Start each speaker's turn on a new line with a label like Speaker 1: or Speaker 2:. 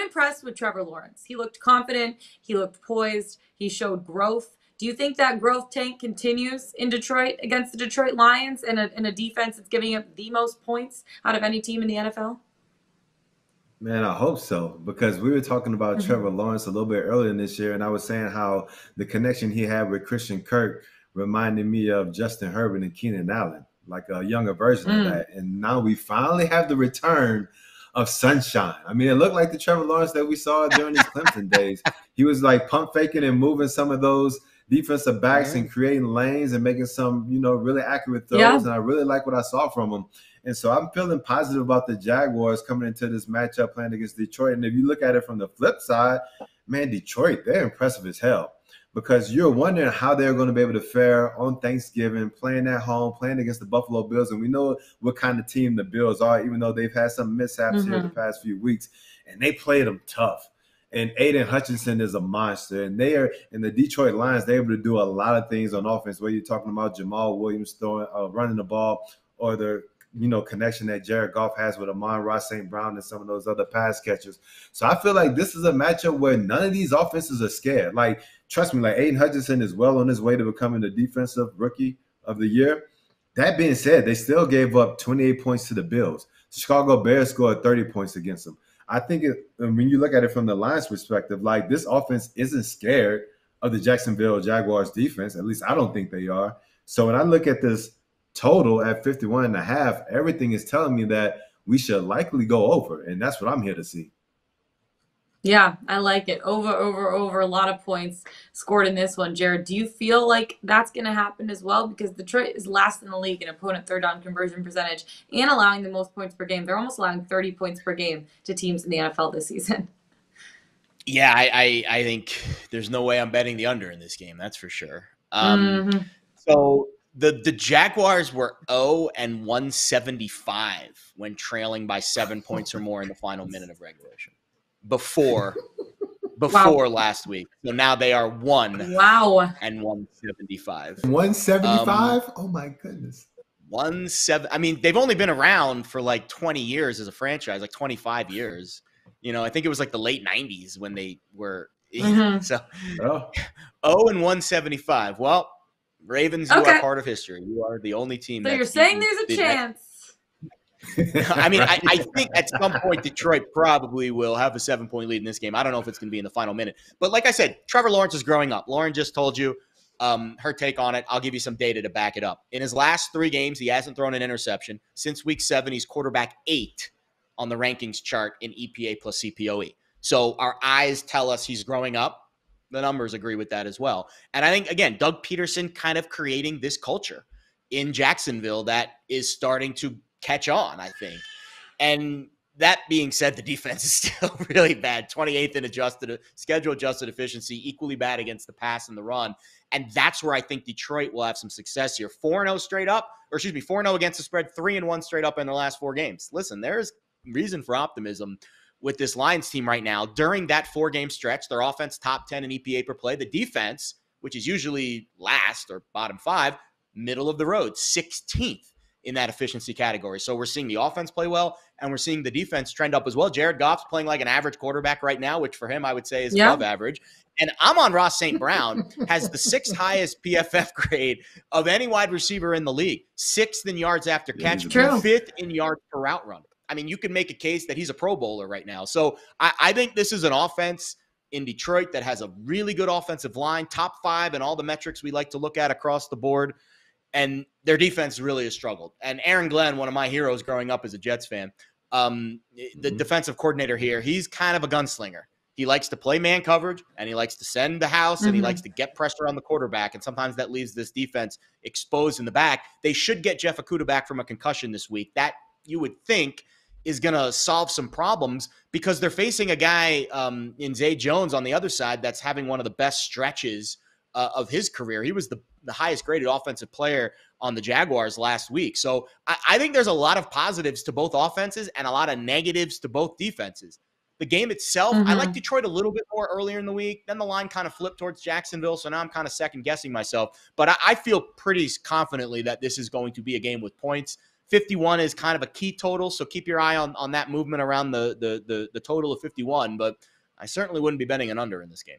Speaker 1: impressed with Trevor Lawrence. He looked confident. He looked poised. He showed growth. Do you think that growth tank continues in Detroit against the Detroit Lions and a defense that's giving up the most points out of any team in the NFL?
Speaker 2: Man, I hope so, because we were talking about Trevor Lawrence a little bit earlier in this year, and I was saying how the connection he had with Christian Kirk reminded me of Justin Herbert and Keenan Allen, like a younger version of that. And now we finally have the return of sunshine. I mean, it looked like the Trevor Lawrence that we saw during his Clemson days. He was like pump faking and moving some of those defensive backs and creating lanes and making some, really accurate throws.
Speaker 1: Yeah.
Speaker 2: And I really like what I saw from him. And so I'm feeling positive about the Jaguars coming into this matchup playing against Detroit. And if you look at it from the flip side, man, Detroit, they're impressive as hell, because you're wondering how they're going to be able to fare on Thanksgiving, playing at home, playing against the Buffalo Bills. And we know what kind of team the Bills are, even though they've had some mishaps here the past few weeks. And they played them tough. And Aiden Hutchinson is a monster. And they are in the Detroit Lions, they're able to do a lot of things on offense, whether you're talking about Jamal Williams running the ball, or the connection that Jared Goff has with Amon-Ra St. Brown and some of those other pass catchers. So I feel like this is a matchup where none of these offenses are scared. Like, trust me, like Aiden Hutchinson is well on his way to becoming the defensive rookie of the year. That being said, they still gave up 28 points to the Bills. The Chicago Bears scored 30 points against them. I think when you look at it from the Lions perspective, like, this offense isn't scared of the Jacksonville Jaguars defense. At least I don't think they are. So when I look at this total at 51.5, everything is telling me that we should likely go over, and that's what I'm here to see.
Speaker 1: Yeah, I like it. Over. A lot of points scored in this one. Jared, do you feel like that's going to happen as well? Because Detroit is last in the league in opponent third down conversion percentage and allowing the most points per game. They're almost allowing 30 points per game to teams in the NFL this season.
Speaker 3: Yeah, I think there's no way I'm betting the under in this game. That's for sure. So the Jaguars were 0-175 when trailing by 7 points or more in the final minute of regulation before last week. So now they are 1-175.
Speaker 2: 175? Oh my goodness.
Speaker 3: 17. I mean, they've only been around for like 20 years as a franchise, like 25 years. I think it was like the late 90s when they were. So 0-175. Well, Ravens, you are part of history. You are the only team.
Speaker 1: So you're saying there's a chance.
Speaker 3: I mean, I think at some point Detroit probably will have a 7-point lead in this game. I don't know if it's going to be in the final minute. But like I said, Trevor Lawrence is growing up. Lauren just told you her take on it. I'll give you some data to back it up. In his last 3 games, he hasn't thrown an interception. Since week 7, he's quarterback 8 on the rankings chart in EPA plus CPOE. So our eyes tell us he's growing up. The numbers agree with that as well. And I think, again, Doug Peterson kind of creating this culture in Jacksonville that is starting to catch on, I think. And that being said, the defense is still really bad. 28th in schedule-adjusted efficiency, equally bad against the pass and the run. And that's where I think Detroit will have some success here. 4-0 straight up, 4-0 against the spread, 3-1 straight up in the last 4 games. Listen, there's reason for optimism with this Lions team right now. During that 4-game stretch, their offense top 10 in EPA per play. The defense, which is usually last or bottom 5, middle of the road, 16th in that efficiency category. So we're seeing the offense play well, and we're seeing the defense trend up as well. Jared Goff's playing like an average quarterback right now, which for him I would say is above average. And Amon-Ra St. Brown has the 6th highest PFF grade of any wide receiver in the league, 6th in yards after catch, 5th in yards per route run. I mean, you could make a case that he's a Pro Bowler right now. So I think this is an offense in Detroit that has a really good offensive line, top 5 in all the metrics we like to look at across the board. And their defense really has struggled. And Aaron Glenn, one of my heroes growing up as a Jets fan, the defensive coordinator here, he's kind of a gunslinger. He likes to play man coverage, and he likes to send the house, and he likes to get pressure on the quarterback. And sometimes that leaves this defense exposed in the back. They should get Jeff Okudah back from a concussion this week. That, you would think, is going to solve some problems, because they're facing a guy in Zay Jones on the other side that's having one of the best stretches of his career. He was the highest graded offensive player on the Jaguars last week. So I think there's a lot of positives to both offenses and a lot of negatives to both defenses. The game itself, I like Detroit a little bit more earlier in the week. Then the line kind of flipped towards Jacksonville, so now I'm kind of second-guessing myself. But I feel pretty confidently that this is going to be a game with points. 51 is kind of a key total, so keep your eye on that movement around the total of 51. But I certainly wouldn't be betting an under in this game.